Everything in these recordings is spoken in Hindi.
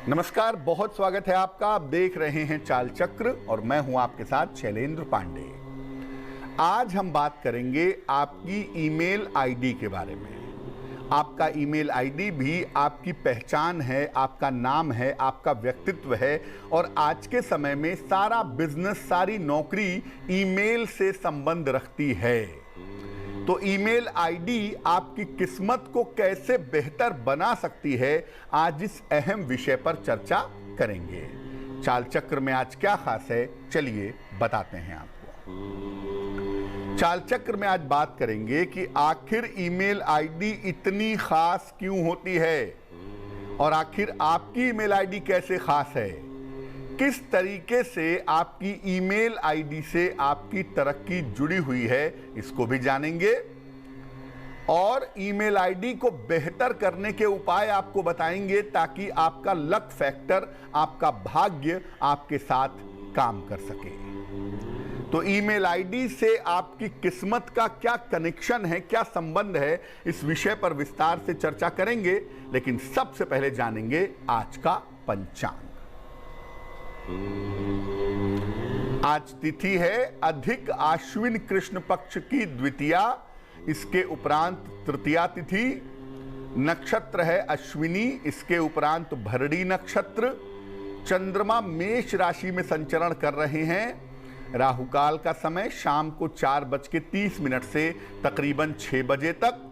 नमस्कार, बहुत स्वागत है आपका। आप देख रहे हैं चाल चक्र और मैं हूं आपके साथ शैलेंद्र पांडे। आज हम बात करेंगे आपकी ईमेल आईडी के बारे में। आपका ईमेल आईडी भी आपकी पहचान है, आपका नाम है, आपका व्यक्तित्व है और आज के समय में सारा बिजनेस, सारी नौकरी ईमेल से संबंध रखती है। तो ईमेल आईडी आपकी किस्मत को कैसे बेहतर बना सकती है, आज इस अहम विषय पर चर्चा करेंगे। चाल चक्र में आज क्या खास है, चलिए बताते हैं आपको। चाल चक्र में आज बात करेंगे कि आखिर ईमेल आईडी इतनी खास क्यों होती है और आखिर आपकी ईमेल आईडी कैसे खास है, किस तरीके से आपकी ईमेल आईडी से आपकी तरक्की जुड़ी हुई है, इसको भी जानेंगे और ईमेल आईडी को बेहतर करने के उपाय आपको बताएंगे ताकि आपका लक फैक्टर, आपका भाग्य आपके साथ काम कर सके। तो ईमेल आईडी से आपकी किस्मत का क्या कनेक्शन है, क्या संबंध है, इस विषय पर विस्तार से चर्चा करेंगे। लेकिन सबसे पहले जानेंगे आज का पंचांग। आज तिथि है अधिक आश्विन कृष्ण पक्ष की द्वितीया, इसके उपरांत तृतीया तिथि। नक्षत्र है अश्विनी, इसके उपरांत भरणी नक्षत्र। चंद्रमा मेष राशि में संचरण कर रहे हैं। राहुकाल का समय शाम को 4:30 से तकरीबन 6 बजे तक।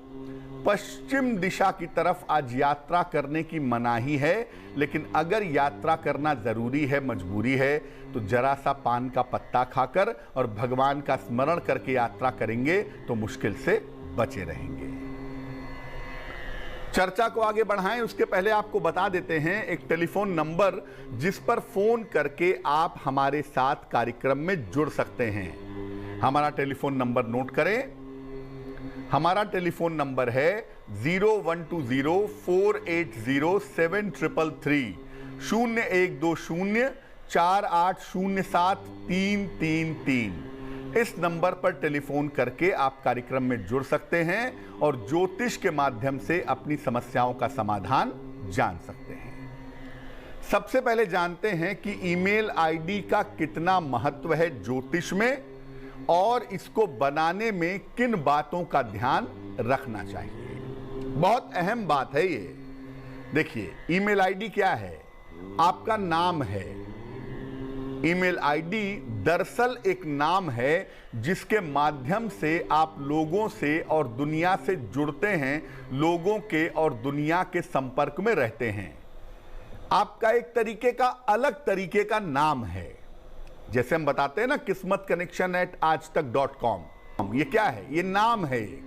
पश्चिम दिशा की तरफ आज यात्रा करने की मनाही है, लेकिन अगर यात्रा करना जरूरी है, मजबूरी है, तो जरा सा पान का पत्ता खाकर और भगवान का स्मरण करके यात्रा करेंगे तो मुश्किल से बचे रहेंगे। चर्चा को आगे बढ़ाएं उसके पहले आपको बता देते हैं एक टेलीफोन नंबर जिस पर फोन करके आप हमारे साथ कार्यक्रम में जुड़ सकते हैं। हमारा टेलीफोन नंबर नोट करें। हमारा टेलीफोन नंबर है 0120-480-7333 0120-4807-333। इस नंबर पर टेलीफोन करके आप कार्यक्रम में जुड़ सकते हैं और ज्योतिष के माध्यम से अपनी समस्याओं का समाधान जान सकते हैं। सबसे पहले जानते हैं कि ईमेल आईडी का कितना महत्व है ज्योतिष में और इसको बनाने में किन बातों का ध्यान रखना चाहिए। बहुत अहम बात है ये। देखिए, ईमेल आईडी क्या है? आपका नाम है। ईमेल आईडी दरअसल एक नाम है जिसके माध्यम से आप लोगों से और दुनिया से जुड़ते हैं, लोगों के और दुनिया के संपर्क में रहते हैं। आपका एक तरीके का, अलग तरीके का नाम है। जैसे हम बताते हैं ना, किस्मत कनेक्शन @aajtak.com, ये क्या है? ये नाम है एक,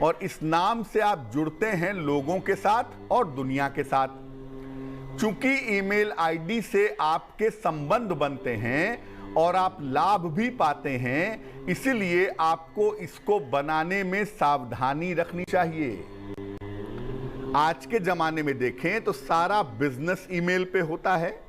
और इस नाम से आप जुड़ते हैं लोगों के साथ और दुनिया के साथ। चूंकि ईमेल आईडी से आपके संबंध बनते हैं और आप लाभ भी पाते हैं, इसलिए आपको इसको बनाने में सावधानी रखनी चाहिए। आज के जमाने में देखें तो सारा बिजनेस ईमेल पे होता है,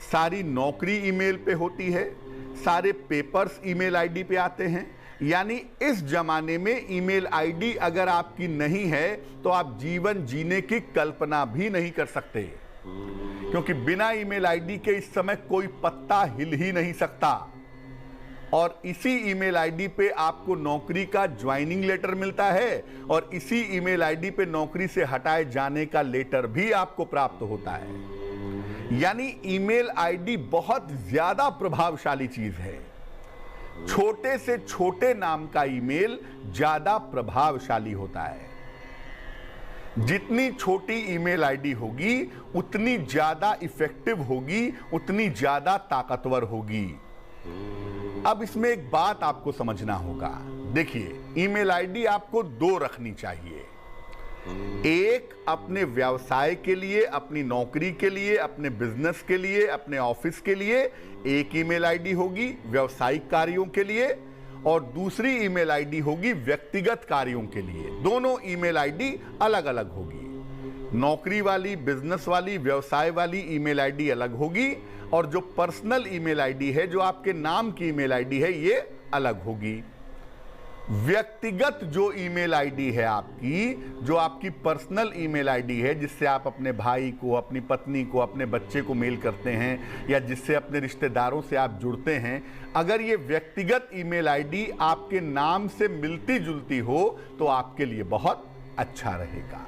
सारी नौकरी ईमेल पे होती है, सारे पेपर्स ईमेल आईडी पे आते हैं। यानी इस जमाने में ईमेल आईडी अगर आपकी नहीं है तो आप जीवन जीने की कल्पना भी नहीं कर सकते, क्योंकि बिना ईमेल आईडी के इस समय कोई पत्ता हिल ही नहीं सकता। और इसी ईमेल आईडी पे आपको नौकरी का ज्वाइनिंग लेटर मिलता है और इसी ईमेल आईडी पे नौकरी से हटाए जाने का लेटर भी आपको प्राप्त होता है। यानी ईमेल आईडी बहुत ज्यादा प्रभावशाली चीज है। छोटे से छोटे नाम का ईमेल ज्यादा प्रभावशाली होता है। जितनी छोटी ईमेल आईडी होगी उतनी ज्यादा इफेक्टिव होगी, उतनी ज्यादा ताकतवर होगी। अब इसमें एक बात आपको समझना होगा। देखिए, ईमेल आईडी आपको 2 रखनी चाहिए। एक अपने व्यवसाय के लिए, अपनी नौकरी के लिए, अपने बिजनेस के लिए, अपने ऑफिस के लिए एक ईमेल आईडी होगी व्यवसायिक कार्यों के लिए, और दूसरी ईमेल आईडी होगी व्यक्तिगत कार्यों के लिए। दोनों ईमेल आईडी अलग अलग होगी। नौकरी वाली, बिजनेस वाली, व्यवसाय वाली ईमेल आईडी अलग होगी और जो पर्सनल ईमेल आईडी है, जो आपके नाम की ईमेल आईडी है, ये अलग होगी। व्यक्तिगत जो ईमेल आईडी है आपकी, जो आपकी पर्सनल ईमेल आईडी है, जिससे आप अपने भाई को, अपनी पत्नी को, अपने बच्चे को मेल करते हैं या जिससे अपने रिश्तेदारों से आप जुड़ते हैं, अगर ये व्यक्तिगत ईमेल आईडी आपके नाम से मिलती जुलती हो तो आपके लिए बहुत अच्छा रहेगा।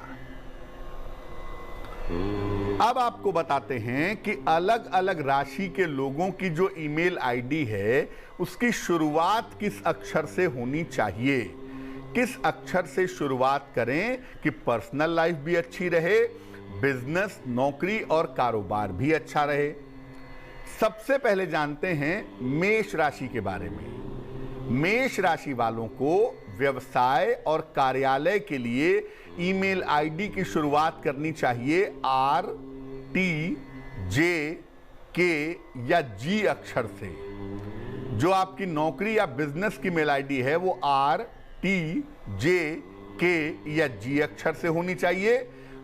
अब आपको बताते हैं कि अलग अलग राशि के लोगों की जो ईमेल आईडी है उसकी शुरुआत किस अक्षर से होनी चाहिए। किस अक्षर से शुरुआत करें कि पर्सनल लाइफ भी अच्छी रहे, बिजनेस, नौकरी और कारोबार भी अच्छा रहे। सबसे पहले जानते हैं मेष राशि के बारे में। मेष राशि वालों को व्यवसाय और कार्यालय के लिए ईमेल आईडी की शुरुआत करनी चाहिए R, T, J, K या G अक्षर से। जो आपकी नौकरी या बिजनेस की मेल आईडी है वो R, T, J, K या G अक्षर से होनी चाहिए।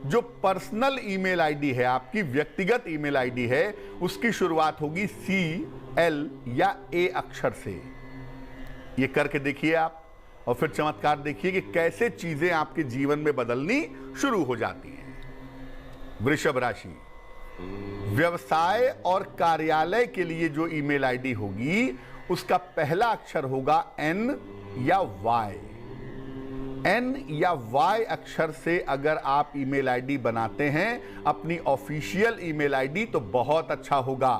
जो पर्सनल ईमेल आईडी है, आपकी व्यक्तिगत ईमेल आईडी है, उसकी शुरुआत होगी C, L या A अक्षर से। ये करके देखिए आप और फिर चमत्कार देखिए कि कैसे चीजें आपके जीवन में बदलनी शुरू हो जाती हैं। वृषभ राशि, व्यवसाय और कार्यालय के लिए जो ईमेल आईडी होगी उसका पहला अक्षर होगा N या Y। N या Y अक्षर से अगर आप ईमेल आईडी बनाते हैं अपनी ऑफिशियल ईमेल आईडी तो बहुत अच्छा होगा।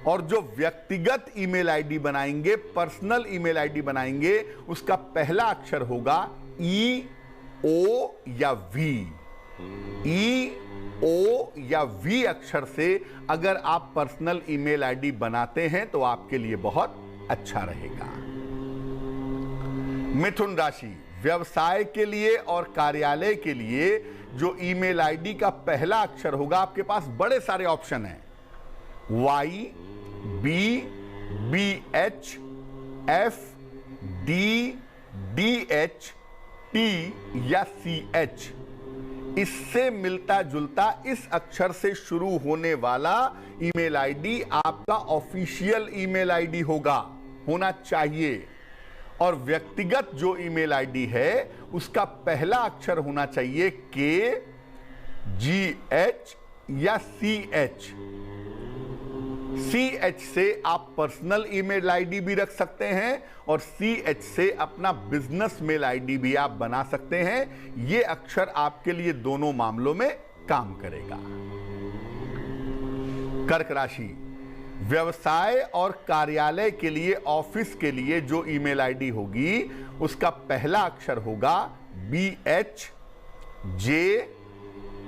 और जो व्यक्तिगत ईमेल आईडी बनाएंगे, पर्सनल ईमेल आईडी बनाएंगे, उसका पहला अक्षर होगा E, O या V। E, O या V अक्षर से अगर आप पर्सनल ईमेल आईडी बनाते हैं तो आपके लिए बहुत अच्छा रहेगा। मिथुन राशि, व्यवसाय के लिए और कार्यालय के लिए जो ईमेल आईडी का पहला अक्षर होगा, आपके पास बड़े सारे ऑप्शन हैं। Y, B, BH, F, D, DH, T या CH। इससे मिलता जुलता इस अक्षर से शुरू होने वाला ईमेल आईडी आपका ऑफिशियल ईमेल आईडी होना चाहिए। और व्यक्तिगत जो ईमेल आईडी है उसका पहला अक्षर होना चाहिए K, GH या CH। CH से आप पर्सनल ईमेल आईडी भी रख सकते हैं और CH से अपना बिजनेस मेल आईडी भी आप बना सकते हैं। ये अक्षर आपके लिए दोनों मामलों में काम करेगा। कर्क राशि, व्यवसाय और कार्यालय के लिए, ऑफिस के लिए जो ईमेल आईडी होगी उसका पहला अक्षर होगा BH, J,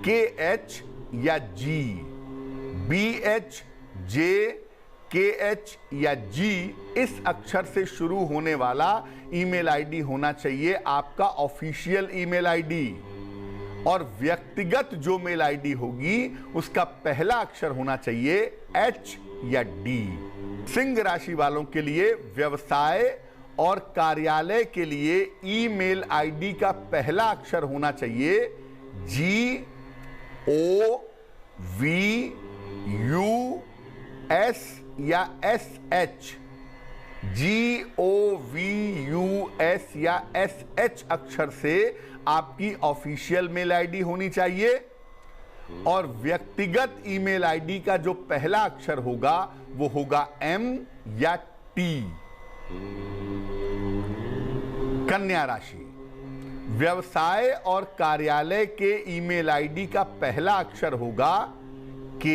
KH या G। BH, J, KH या G इस अक्षर से शुरू होने वाला ईमेल आईडी होना चाहिए आपका ऑफिशियल ईमेल आईडी। और व्यक्तिगत जो मेल आईडी होगी उसका पहला अक्षर होना चाहिए H या D। सिंह राशि वालों के लिए व्यवसाय और कार्यालय के लिए ईमेल आईडी का पहला अक्षर होना चाहिए G, O, V, U, S या SH। G, O, V, U, S या SH अक्षर से आपकी ऑफिशियल मेल आईडी होनी चाहिए। और व्यक्तिगत ईमेल आईडी का जो पहला अक्षर होगा वो होगा M या T। कन्या राशि, व्यवसाय और कार्यालय के ईमेल आईडी का पहला अक्षर होगा K,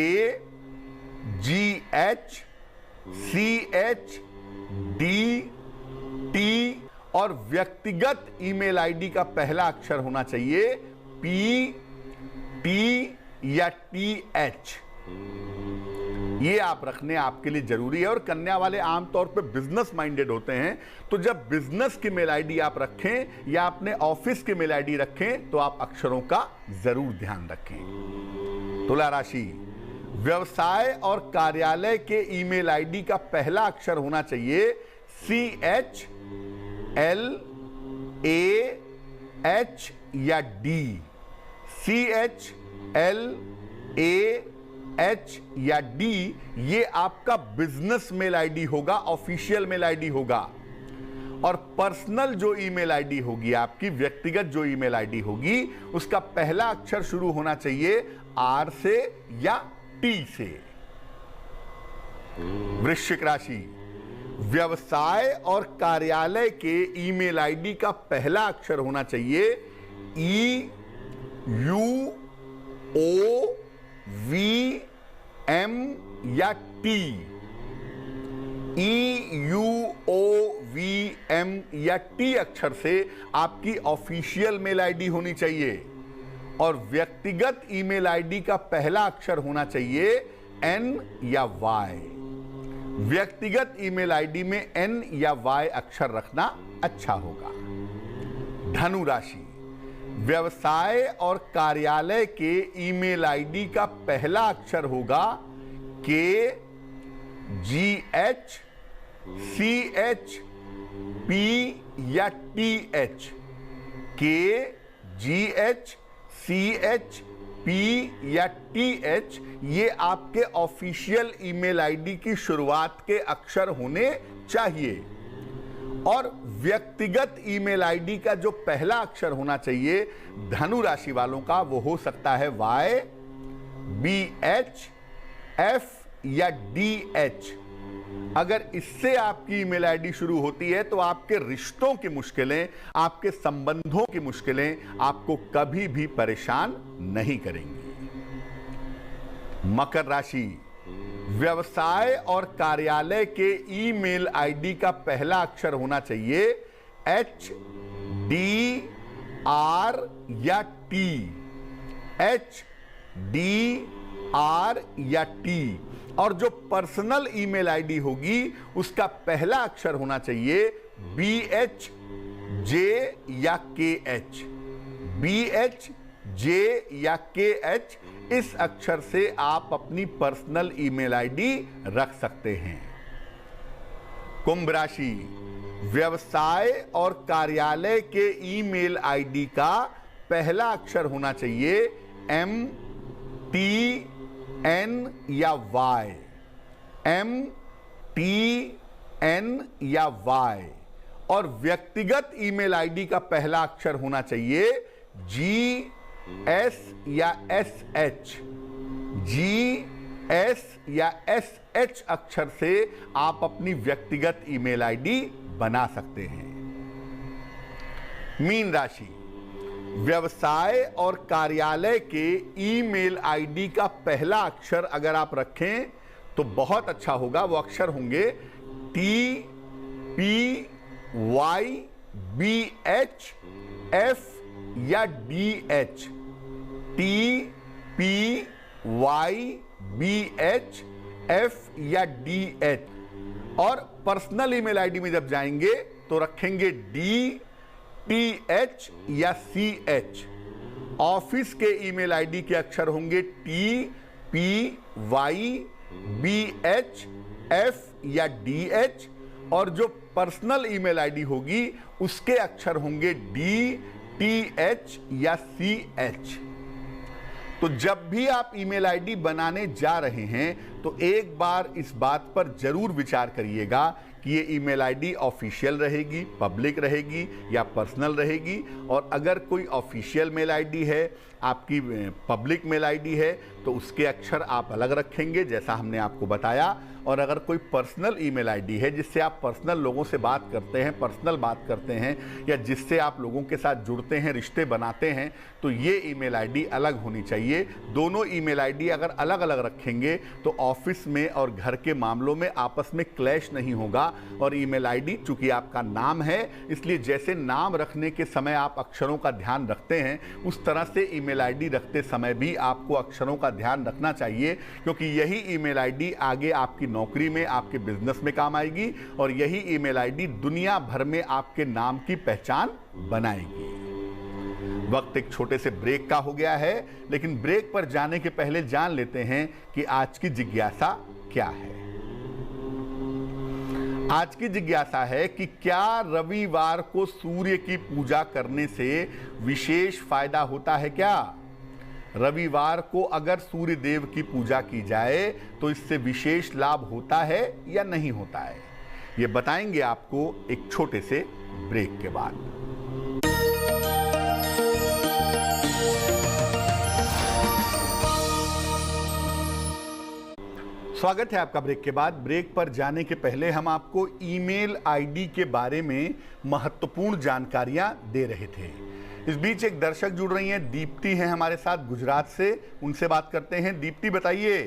GH, CH, D, T और व्यक्तिगत ईमेल आईडी का पहला अक्षर होना चाहिए P, T या TH। ये आप रखने आपके लिए जरूरी है। और कन्या वाले आमतौर पे बिजनेस माइंडेड होते हैं, तो जब बिजनेस की मेल आईडी आप रखें या अपने ऑफिस की मेल आईडी रखें तो आप अक्षरों का जरूर ध्यान रखें। तुला राशि, व्यवसाय और कार्यालय के ईमेल आईडी का पहला अक्षर होना चाहिए CH, L, A, H या D। CH, L, A, H या D ये आपका बिजनेस मेल आईडी होगा, ऑफिशियल मेल आईडी होगा। और पर्सनल जो ईमेल आईडी होगी, आपकी व्यक्तिगत जो ईमेल आईडी होगी, उसका पहला अक्षर शुरू होना चाहिए आर से या टी से। वृश्चिक राशि, व्यवसाय और कार्यालय के ईमेल आईडी का पहला अक्षर होना चाहिए E U O V M या T. E U O V M या टी अक्षर से आपकी ऑफिशियल मेल आईडी होनी चाहिए और व्यक्तिगत ईमेल आईडी का पहला अक्षर होना चाहिए एन या वाई। व्यक्तिगत ईमेल आईडी में एन या वाई अक्षर रखना अच्छा होगा। धनु राशि, व्यवसाय और कार्यालय के ईमेल आईडी का पहला अक्षर होगा K G H C H P या T H. K G H C H P या टी एच ये आपके ऑफिशियल ईमेल आईडी की शुरुआत के अक्षर होने चाहिए और व्यक्तिगत ईमेल आईडी का जो पहला अक्षर होना चाहिए धनु राशि वालों का वो हो सकता है वाई, बी एच, एफ या डी एच। अगर इससे आपकी ईमेल आईडी शुरू होती है तो आपके रिश्तों की मुश्किलें, आपके संबंधों की मुश्किलें आपको कभी भी परेशान नहीं करेंगी। मकर राशि, व्यवसाय और कार्यालय के ईमेल आईडी का पहला अक्षर होना चाहिए एच, डी, आर या टी। एच, डी, आर या टी। और जो पर्सनल ईमेल आईडी होगी उसका पहला अक्षर होना चाहिए बी एच, जे या के एच। बी एच, जे या के एच, इस अक्षर से आप अपनी पर्सनल ईमेल आईडी रख सकते हैं। कुंभ राशि, व्यवसाय और कार्यालय के ईमेल आईडी का पहला अक्षर होना चाहिए एम, टी, एन या वाई। एम, टी, एन या वाई। और व्यक्तिगत ईमेल आईडी का पहला अक्षर होना चाहिए जी, एस या एस एच। जी, एस या एस एच अक्षर से आप अपनी व्यक्तिगत ईमेल आईडी बना सकते हैं। मीन राशि, व्यवसाय और कार्यालय के ईमेल आईडी का पहला अक्षर अगर आप रखें तो बहुत अच्छा होगा। वो अक्षर होंगे T, P, Y, B, H, F या D H. T, P, Y, B, H, F या डी एच। और पर्सनल ईमेल आईडी में जब जाएंगे तो रखेंगे डी, टी एच या सी एच। ऑफिस के ईमेल आईडी के अक्षर होंगे T, P, Y, B, H, F या डी एच। और जो पर्सनल ईमेल आईडी होगी उसके अक्षर होंगे डी, टी एच या सी एच। तो जब भी आप ईमेल आईडी बनाने जा रहे हैं तो एक बार इस बात पर जरूर विचार करिएगा कि ये ईमेल आईडी ऑफिशियल रहेगी, पब्लिक रहेगी या पर्सनल रहेगी। और अगर कोई ऑफिशियल मेल आईडी है, आपकी पब्लिक मेल आईडी है, तो उसके अक्षर आप अलग रखेंगे जैसा हमने आपको बताया। और अगर कोई पर्सनल ईमेल आईडी है जिससे आप पर्सनल लोगों से बात करते हैं, पर्सनल बात करते हैं या जिससे आप लोगों के साथ जुड़ते हैं, रिश्ते बनाते हैं, तो ये ईमेल आईडी अलग होनी चाहिए। दोनों ईमेल आईडी अगर अलग अलग रखेंगे तो ऑफिस में और घर के मामलों में आपस में क्लैश नहीं होगा। और ईमेल आईडी चूंकि आपका नाम है, इसलिए जैसे नाम रखने के समय आप अक्षरों का ध्यान रखते हैं, उस तरह से ईमेल आईडी रखते समय भी आपको अक्षरों का ध्यान रखना चाहिए, क्योंकि यही ईमेल आईडी आगे आपकी नौकरी में, आपके बिजनेस में काम आएगी और यही ईमेल आईडी दुनिया भर में आपके नाम की पहचान बनाएगी। वक्त एक छोटे से ब्रेक का हो गया है, लेकिन ब्रेक पर जाने के पहले जान लेते हैं कि आज की जिज्ञासा क्या है। आज की जिज्ञासा है कि क्या रविवार को सूर्य की पूजा करने से विशेष फायदा होता है क्या? रविवार को अगर सूर्य देव की पूजा की जाए तो इससे विशेष लाभ होता है या नहीं होता है? ये बताएंगे आपको एक छोटे से ब्रेक के बाद। स्वागत है आपका ब्रेक के बाद। ब्रेक पर जाने के पहले हम आपको ईमेल आईडी के बारे में महत्वपूर्ण जानकारियां दे रहे थे। इस बीच एक दर्शक जुड़ रही हैं, दीप्ति हैं हमारे साथ गुजरात से, उनसे बात करते हैं। दीप्ति बताइए।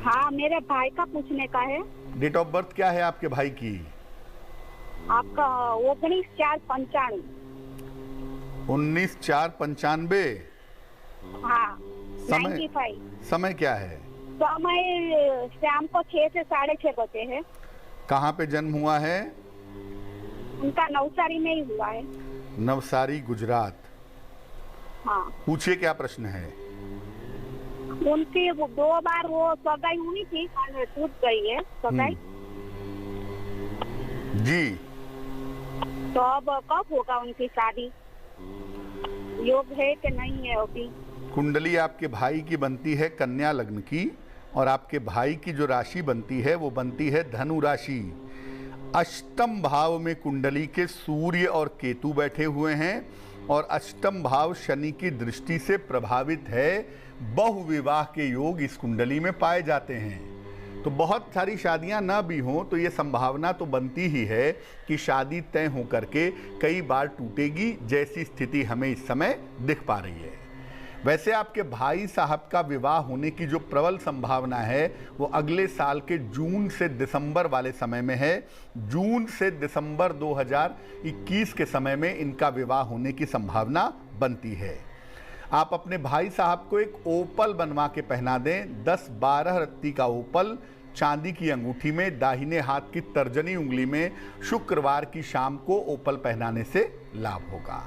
हाँ, मेरे भाई का पूछने का है। डेट ऑफ बर्थ क्या है आपके भाई की? आपका 19/4/95। 19/4/95। हाँ, समय 95। समय क्या है? समय शाम को 6 से 6:30 बजे है। कहाँ पे जन्म हुआ है? उनका नवसारी में ही हुआ है। नवसारी गुजरात। हाँ, पूछिए क्या प्रश्न है? उनकी 2 बार वो सगाई हुई थी, टूट गई है सगाई। जी। तो अब कब होगा उनकी शादी? योग है कि नहीं है अभी? कुंडली आपके भाई की बनती है कन्या लग्न की, और आपके भाई की जो राशि बनती है वो बनती है धनु राशि। अष्टम भाव में कुंडली के सूर्य और केतु बैठे हुए हैं, और अष्टम भाव शनि की दृष्टि से प्रभावित है। बहुविवाह के योग इस कुंडली में पाए जाते हैं। तो बहुत सारी शादियां ना भी हों तो ये संभावना तो बनती ही है कि शादी तय होकर के कई बार टूटेगी, जैसी स्थिति हमें इस समय दिख पा रही है। वैसे आपके भाई साहब का विवाह होने की जो प्रबल संभावना है वो अगले साल के जून से दिसंबर वाले समय में है। जून से दिसंबर 2021 के समय में इनका विवाह होने की संभावना बनती है। आप अपने भाई साहब को एक ओपल बनवा के पहना दें। 10-12 रत्ती का ओपल चांदी की अंगूठी में, दाहिने हाथ की तर्जनी उंगली में, शुक्रवार की शाम को ओपल पहनाने से लाभ होगा।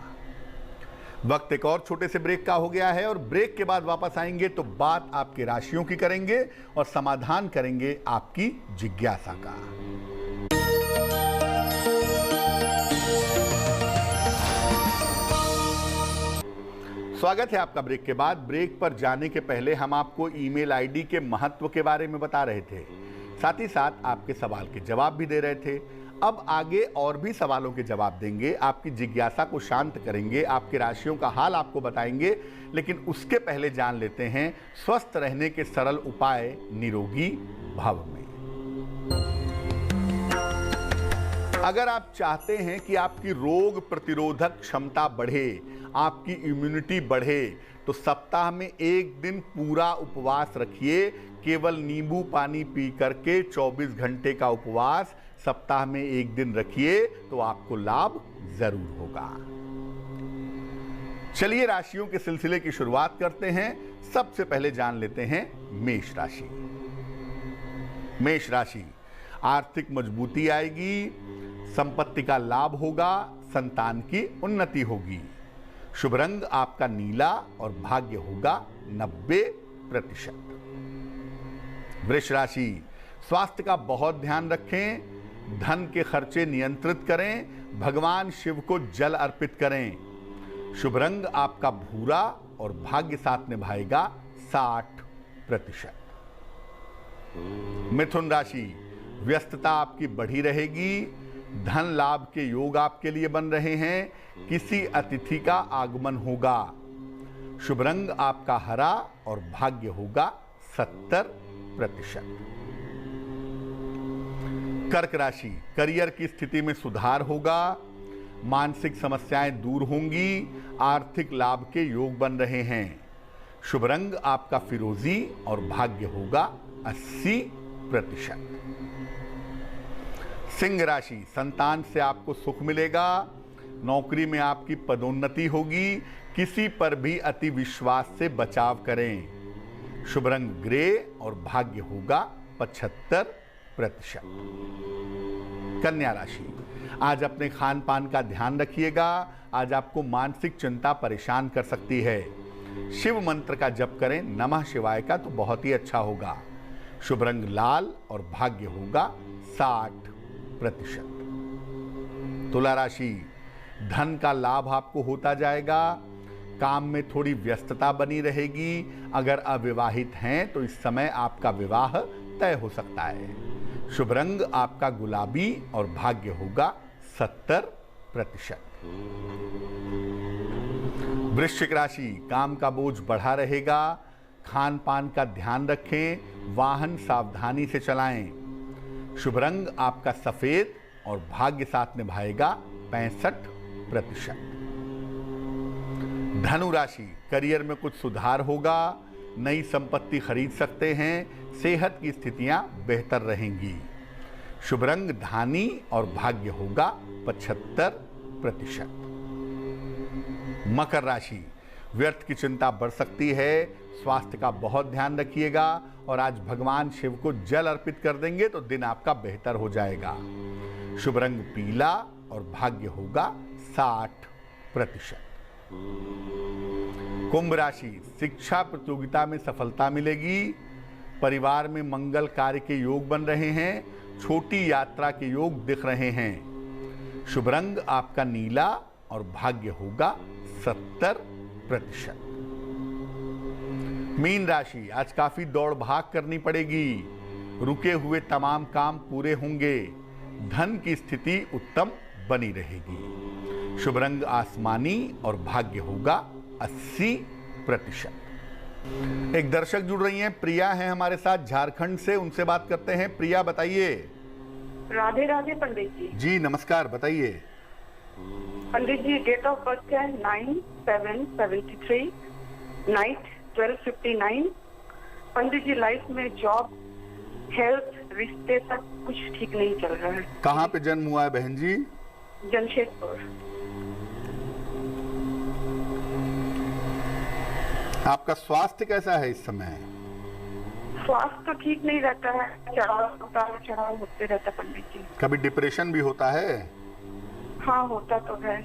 वक्त एक और छोटे से ब्रेक का हो गया है, और ब्रेक के बाद वापस आएंगे तो बात आपके राशियों की करेंगे और समाधान करेंगे आपकी जिज्ञासा का। स्वागत है आपका ब्रेक के बाद। ब्रेक पर जाने के पहले हम आपको ईमेल आईडी के महत्व के बारे में बता रहे थे, साथ ही साथ आपके सवाल के जवाब भी दे रहे थे। अब आगे और भी सवालों के जवाब देंगे, आपकी जिज्ञासा को शांत करेंगे, आपकी राशियों का हाल आपको बताएंगे। लेकिन उसके पहले जान लेते हैं स्वस्थ रहने के सरल उपाय निरोगी भव में। अगर आप चाहते हैं कि आपकी रोग प्रतिरोधक क्षमता बढ़े, आपकी इम्यूनिटी बढ़े, तो सप्ताह में एक दिन पूरा उपवास रखिए। केवल नींबू पानी पी करके 24 घंटे का उपवास सप्ताह में एक दिन रखिए, तो आपको लाभ जरूर होगा। चलिए राशियों के सिलसिले की शुरुआत करते हैं। सबसे पहले जान लेते हैं मेष राशि। मेष राशि, आर्थिक मजबूती आएगी, संपत्ति का लाभ होगा, संतान की उन्नति होगी। शुभ रंग आपका नीला और भाग्य होगा 90%। वृष राशि, स्वास्थ्य का बहुत ध्यान रखें, धन के खर्चे नियंत्रित करें, भगवान शिव को जल अर्पित करें। शुभ रंग आपका भूरा और भाग्य साथ निभाएगा 60%। मिथुन राशि, व्यस्तता आपकी बढ़ी रहेगी, धन लाभ के योग आपके लिए बन रहे हैं, किसी अतिथि का आगमन होगा। शुभ रंग आपका हरा और भाग्य होगा 70%। कर्क राशि, करियर की स्थिति में सुधार होगा, मानसिक समस्याएं दूर होंगी, आर्थिक लाभ के योग बन रहे हैं। शुभ रंग आपका फिरोजी और भाग्य होगा 80%। सिंह राशि, संतान से आपको सुख मिलेगा, नौकरी में आपकी पदोन्नति होगी, किसी पर भी अति विश्वास से बचाव करें। शुभ रंग ग्रे और भाग्य होगा 75%। कन्या राशि, आज अपने खान पान का ध्यान रखिएगा, आज आपको मानसिक चिंता परेशान कर सकती है। शिव मंत्र का जप करें, नमः शिवाय का, तो बहुत ही अच्छा होगा। शुभ रंग लाल और भाग्य होगा 60%। तुला राशि, धन का लाभ आपको होता जाएगा, काम में थोड़ी व्यस्तता बनी रहेगी। अगर अविवाहित हैं तो इस समय आपका विवाह तय हो सकता है। शुभ रंग आपका गुलाबी और भाग्य होगा 70%। वृश्चिक राशि, काम का बोझ बढ़ा रहेगा, खान पान का ध्यान रखें, वाहन सावधानी से चलाएं। शुभ रंग आपका सफेद और भाग्य साथ निभाएगा 65%। धनु राशि, करियर में कुछ सुधार होगा, नई संपत्ति खरीद सकते हैं, सेहत की स्थितियां बेहतर रहेंगी। शुभ रंग धानी और भाग्य होगा 75%। मकर राशि, व्यर्थ की चिंता बढ़ सकती है, स्वास्थ्य का बहुत ध्यान रखिएगा और आज भगवान शिव को जल अर्पित कर देंगे तो दिन आपका बेहतर हो जाएगा। शुभ रंग पीला और भाग्य होगा 60%। कुंभ राशि, शिक्षा प्रतियोगिता में सफलता मिलेगी, परिवार में मंगल कार्य के योग बन रहे हैं, छोटी यात्रा के योग दिख रहे हैं। शुभ रंग आपका नीला और भाग्य होगा 70%। मीन राशि, आज काफी दौड़ भाग करनी पड़ेगी, रुके हुए तमाम काम पूरे होंगे, धन की स्थिति उत्तम बनी रहेगी। शुभ रंग आसमानी और भाग्य होगा 80%। एक दर्शक जुड़ रही हैं, प्रिया हैं हमारे साथ झारखंड से, उनसे बात करते हैं। प्रिया बताइए। राधे राधे पंडित जी। जी नमस्कार, बताइए। पंडित जी, डेट ऑफ बर्थ है 9/7/73, नाइट 12:59। पंडित जी, लाइफ में जॉब, हेल्थ, रिश्ते सब कुछ ठीक नहीं चल रहा है। कहाँ पे जन्म हुआ है बहन जी? जमशेदपुर। आपका स्वास्थ्य कैसा है इस समय? स्वास्थ्य तो ठीक नहीं रहता है, चढ़ाव होते रहता है पंडित जी। कभी डिप्रेशन भी होता है? हाँ होता तो है।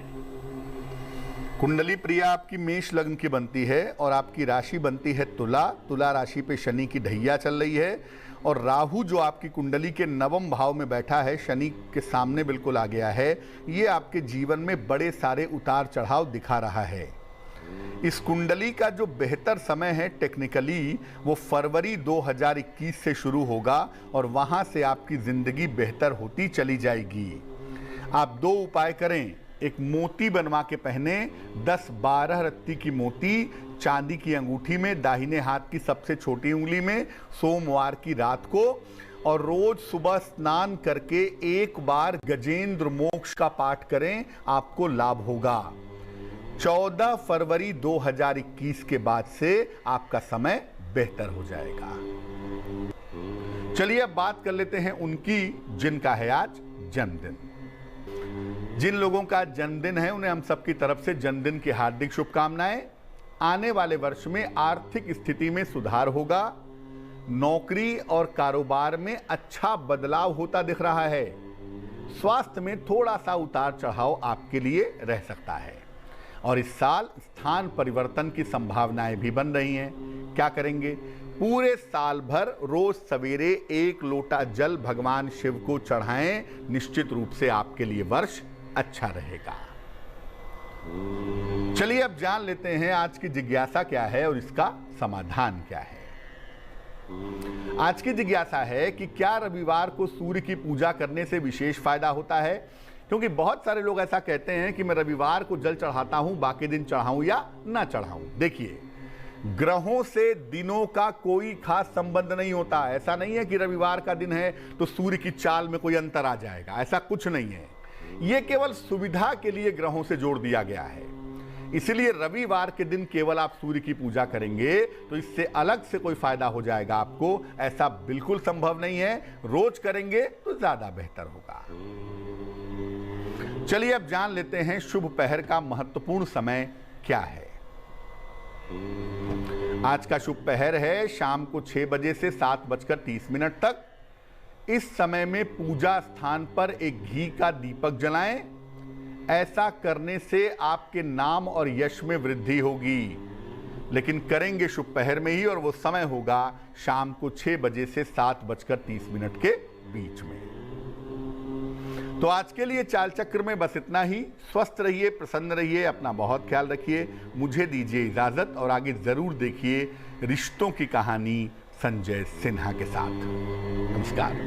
कुंडली प्रिया आपकी मेष लग्न की बनती है और आपकी राशि बनती है तुला। तुला राशि पे शनि की ढैया चल रही है और राहु जो आपकी कुंडली के नवम भाव में बैठा है, शनि के सामने बिल्कुल आ गया है। ये आपके जीवन में बड़े सारे उतार चढ़ाव दिखा रहा है। इस कुंडली का जो बेहतर समय है टेक्निकली वो फरवरी 2021 से शुरू होगा और वहां से आपकी जिंदगी बेहतर होती चली जाएगी। आप 2 उपाय करें। एक मोती बनवा के पहने, 10-12 रत्ती की मोती चांदी की अंगूठी में, दाहिने हाथ की सबसे छोटी उंगली में, सोमवार की रात को, और रोज सुबह स्नान करके एक बार गजेंद्र मोक्ष का पाठ करें, आपको लाभ होगा। 14 फरवरी 2021 के बाद से आपका समय बेहतर हो जाएगा। चलिए अब बात कर लेते हैं उनकी जिनका है आज जन्मदिन। जिन लोगों का जन्मदिन है उन्हें हम सबकी तरफ से जन्मदिन की हार्दिक शुभकामनाएं। आने वाले वर्ष में आर्थिक स्थिति में सुधार होगा, नौकरी और कारोबार में अच्छा बदलाव होता दिख रहा है। स्वास्थ्य में थोड़ा सा उतार चढ़ाव आपके लिए रह सकता है और इस साल स्थान परिवर्तन की संभावनाएं भी बन रही हैं। क्या करेंगे? पूरे साल भर रोज सवेरे 1 लोटा जल भगवान शिव को चढ़ाएं, निश्चित रूप से आपके लिए वर्ष अच्छा रहेगा। चलिए अब जान लेते हैं आज की जिज्ञासा क्या है और इसका समाधान क्या है। आज की जिज्ञासा है कि क्या रविवार को सूर्य की पूजा करने से विशेष फायदा होता है? क्योंकि बहुत सारे लोग ऐसा कहते हैं कि मैं रविवार को जल चढ़ाता हूं, बाकी दिन चढ़ाऊं या ना चढ़ाऊं। देखिए, ग्रहों से दिनों का कोई खास संबंध नहीं होता। ऐसा नहीं है कि रविवार का दिन है तो सूर्य की चाल में कोई अंतर आ जाएगा, ऐसा कुछ नहीं है। यह केवल सुविधा के लिए ग्रहों से जोड़ दिया गया है। इसलिए रविवार के दिन केवल आप सूर्य की पूजा करेंगे तो इससे अलग से कोई फायदा हो जाएगा आपको, ऐसा बिल्कुल संभव नहीं है। रोज करेंगे तो ज्यादा बेहतर होगा। चलिए अब जान लेते हैं शुभ पहर का महत्वपूर्ण समय क्या है। आज का शुभ पहर है शाम को 6 बजे से 7:30 तक। इस समय में पूजा स्थान पर एक घी का दीपक जलाएं। ऐसा करने से आपके नाम और यश में वृद्धि होगी, लेकिन करेंगे शुभ पहर में ही और वो समय होगा शाम को 6 बजे से 7:30 के बीच में। तो आज के लिए चाल चक्र में बस इतना ही। स्वस्थ रहिए, प्रसन्न रहिए, अपना बहुत ख्याल रखिए। मुझे दीजिए इजाजत और आगे जरूर देखिए रिश्तों की कहानी संजय सिन्हा के साथ। नमस्कार।